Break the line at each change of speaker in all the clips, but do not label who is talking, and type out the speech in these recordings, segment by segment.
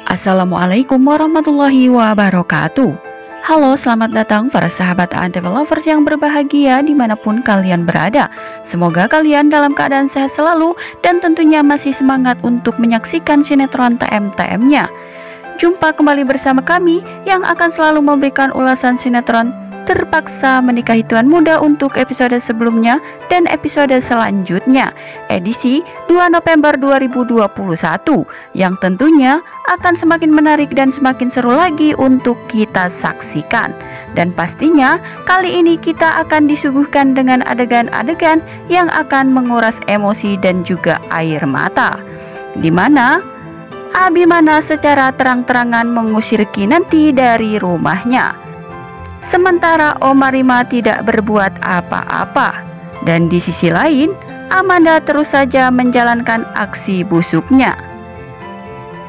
Assalamualaikum warahmatullahi wabarakatuh. Halo, selamat datang para sahabat Antv Lovers yang berbahagia dimanapun kalian berada. Semoga kalian dalam keadaan sehat selalu dan tentunya masih semangat untuk menyaksikan sinetron TM-TM-nya. Jumpa kembali bersama kami yang akan selalu memberikan ulasan sinetron Terpaksa Menikahi Tuan Muda untuk episode sebelumnya dan episode selanjutnya, edisi 2 November 2021, yang tentunya akan semakin menarik dan semakin seru lagi untuk kita saksikan. Dan pastinya kali ini kita akan disuguhkan dengan adegan-adegan yang akan menguras emosi dan juga air mata, dimana Abimana secara terang-terangan mengusir Kinanti dari rumahnya, sementara Omarima tidak berbuat apa-apa. Dan di sisi lain, Amanda terus saja menjalankan aksi busuknya.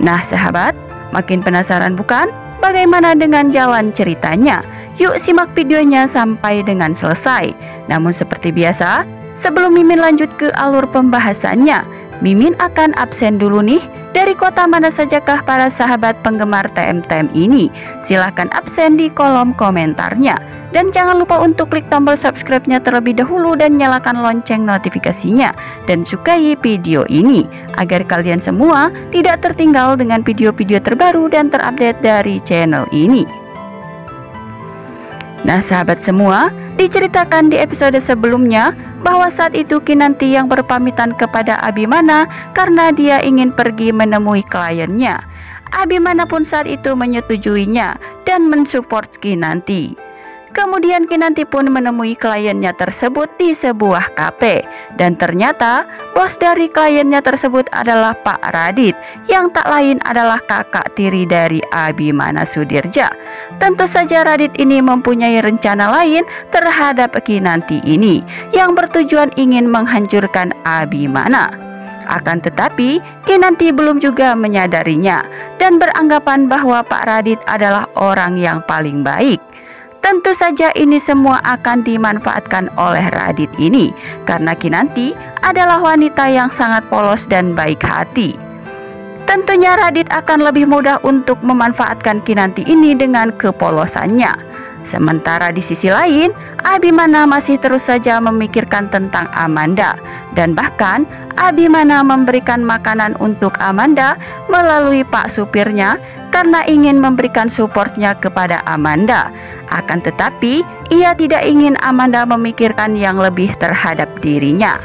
Nah sahabat, makin penasaran bukan? Bagaimana dengan jalan ceritanya? Yuk simak videonya sampai dengan selesai. Namun seperti biasa, sebelum Mimin lanjut ke alur pembahasannya, Mimin akan absen dulu nih. Dari kota mana sajakah para sahabat penggemar TM-TM ini? Silahkan absen di kolom komentarnya. Dan jangan lupa untuk klik tombol subscribe-nya terlebih dahulu dan nyalakan lonceng notifikasinya. Dan sukai video ini agar kalian semua tidak tertinggal dengan video-video terbaru dan terupdate dari channel ini. Nah sahabat semua, diceritakan di episode sebelumnya bahwa saat itu Kinanti yang berpamitan kepada Abimana karena dia ingin pergi menemui kliennya. Abimana pun saat itu menyetujuinya dan mensupport Kinanti. Kemudian Kinanti pun menemui kliennya tersebut di sebuah kafe. Dan ternyata bos dari kliennya tersebut adalah Pak Radit, yang tak lain adalah kakak tiri dari Abimana Sudirja. Tentu saja Radit ini mempunyai rencana lain terhadap Kinanti ini, yang bertujuan ingin menghancurkan Abimana. Akan tetapi Kinanti belum juga menyadarinya dan beranggapan bahwa Pak Radit adalah orang yang paling baik. Tentu saja ini semua akan dimanfaatkan oleh Radit ini karena Kinanti adalah wanita yang sangat polos dan baik hati. Tentunya Radit akan lebih mudah untuk memanfaatkan Kinanti ini dengan kepolosannya. Sementara di sisi lain, Abimana masih terus saja memikirkan tentang Amanda. Dan bahkan Abimana memberikan makanan untuk Amanda melalui pak supirnya karena ingin memberikan supportnya kepada Amanda. Akan tetapi ia tidak ingin Amanda memikirkan yang lebih terhadap dirinya.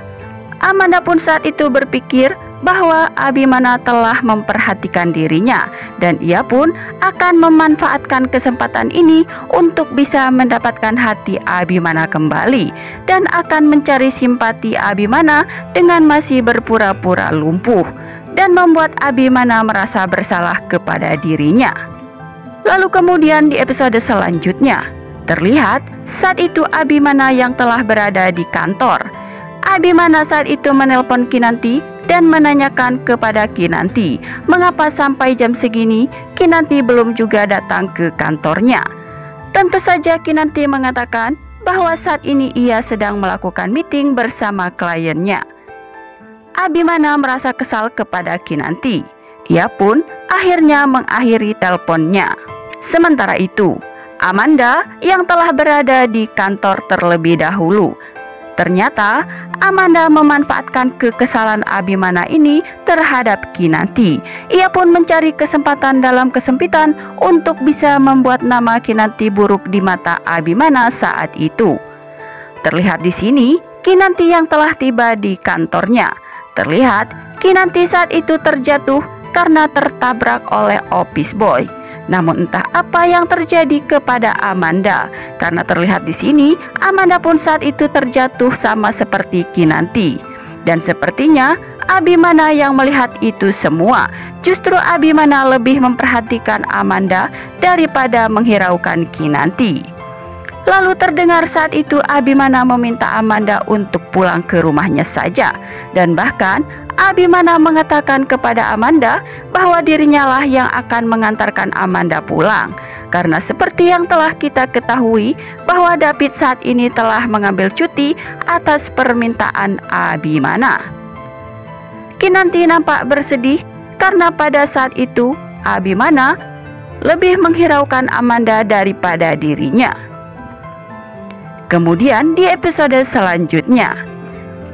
Amanda pun saat itu berpikir bahwa Abimana telah memperhatikan dirinya dan ia pun akan memanfaatkan kesempatan ini untuk bisa mendapatkan hati Abimana kembali dan akan mencari simpati Abimana dengan masih berpura-pura lumpuh dan membuat Abimana merasa bersalah kepada dirinya. Lalu kemudian di episode selanjutnya terlihat saat itu Abimana yang telah berada di kantor. Abimana saat itu menelpon Kinanti dan menanyakan kepada Kinanti mengapa sampai jam segini Kinanti belum juga datang ke kantornya. Tentu saja Kinanti mengatakan bahwa saat ini ia sedang melakukan meeting bersama kliennya. Abimana merasa kesal kepada Kinanti. Ia pun akhirnya mengakhiri teleponnya. Sementara itu, Amanda yang telah berada di kantor terlebih dahulu. Ternyata Amanda memanfaatkan kekesalan Abimana ini terhadap Kinanti. Ia pun mencari kesempatan dalam kesempitan untuk bisa membuat nama Kinanti buruk di mata Abimana saat itu. Terlihat di sini Kinanti yang telah tiba di kantornya. Terlihat Kinanti saat itu terjatuh karena tertabrak oleh office boy. Namun entah apa yang terjadi kepada Amanda, karena terlihat di sini Amanda pun saat itu terjatuh sama seperti Kinanti. Dan sepertinya Abimana yang melihat itu semua. Justru Abimana lebih memperhatikan Amanda daripada menghiraukan Kinanti. Lalu terdengar saat itu Abimana meminta Amanda untuk pulang ke rumahnya saja. Dan bahkan Abimana mengatakan kepada Amanda bahwa dirinya lah yang akan mengantarkan Amanda pulang. Karena seperti yang telah kita ketahui bahwa David saat ini telah mengambil cuti atas permintaan Abimana. Kinanti nampak bersedih karena pada saat itu Abimana lebih menghiraukan Amanda daripada dirinya. Kemudian di episode selanjutnya,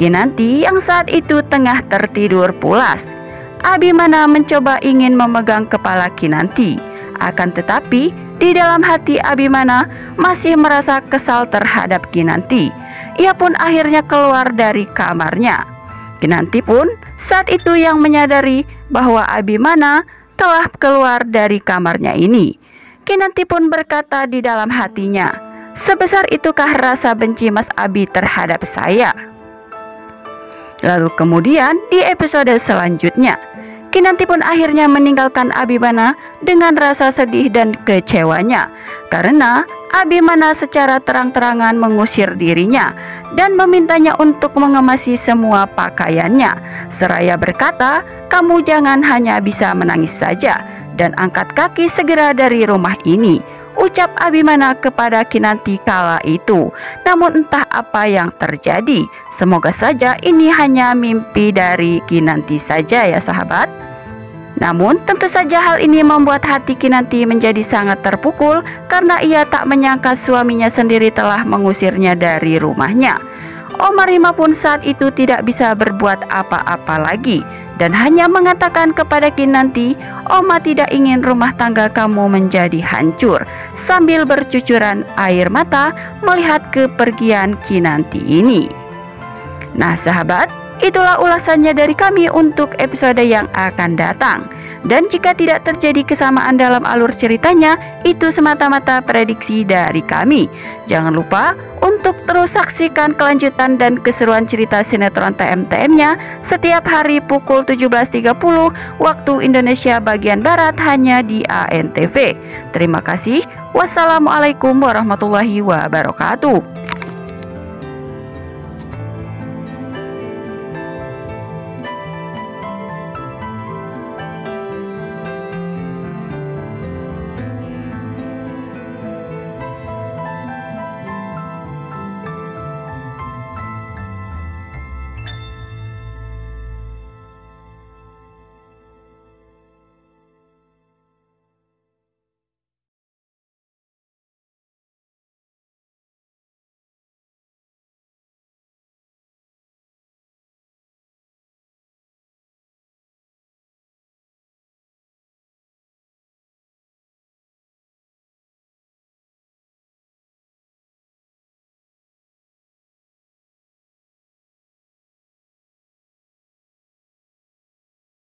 Kinanti yang saat itu tengah tertidur pulas. Abimana mencoba ingin memegang kepala Kinanti, akan tetapi di dalam hati Abimana masih merasa kesal terhadap Kinanti. Ia pun akhirnya keluar dari kamarnya. Kinanti pun saat itu yang menyadari bahwa Abimana telah keluar dari kamarnya ini. Kinanti pun berkata di dalam hatinya, "Sebesar itukah rasa benci Mas Abi terhadap saya?" Lalu kemudian di episode selanjutnya, Kinanti pun akhirnya meninggalkan Abimana dengan rasa sedih dan kecewanya karena Abimana secara terang-terangan mengusir dirinya dan memintanya untuk mengemasi semua pakaiannya, seraya berkata, "Kamu jangan hanya bisa menangis saja dan angkat kaki segera dari rumah ini," ucap Abimana kepada Kinanti kala itu. Namun entah apa yang terjadi. Semoga saja ini hanya mimpi dari Kinanti saja ya sahabat. Namun tentu saja hal ini membuat hati Kinanti menjadi sangat terpukul karena ia tak menyangka suaminya sendiri telah mengusirnya dari rumahnya. Oma Rima pun saat itu tidak bisa berbuat apa-apa lagi dan hanya mengatakan kepada Kinanti, "Oma tidak ingin rumah tangga kamu menjadi hancur," sambil bercucuran air mata melihat kepergian Kinanti ini. Nah sahabat, itulah ulasannya dari kami untuk episode yang akan datang. Dan jika tidak terjadi kesamaan dalam alur ceritanya, itu semata-mata prediksi dari kami. Jangan lupa untuk terus saksikan kelanjutan dan keseruan cerita sinetron TM-TM-nya setiap hari pukul 17.30 waktu Indonesia bagian Barat hanya di ANTV. Terima kasih. Wassalamualaikum warahmatullahi wabarakatuh.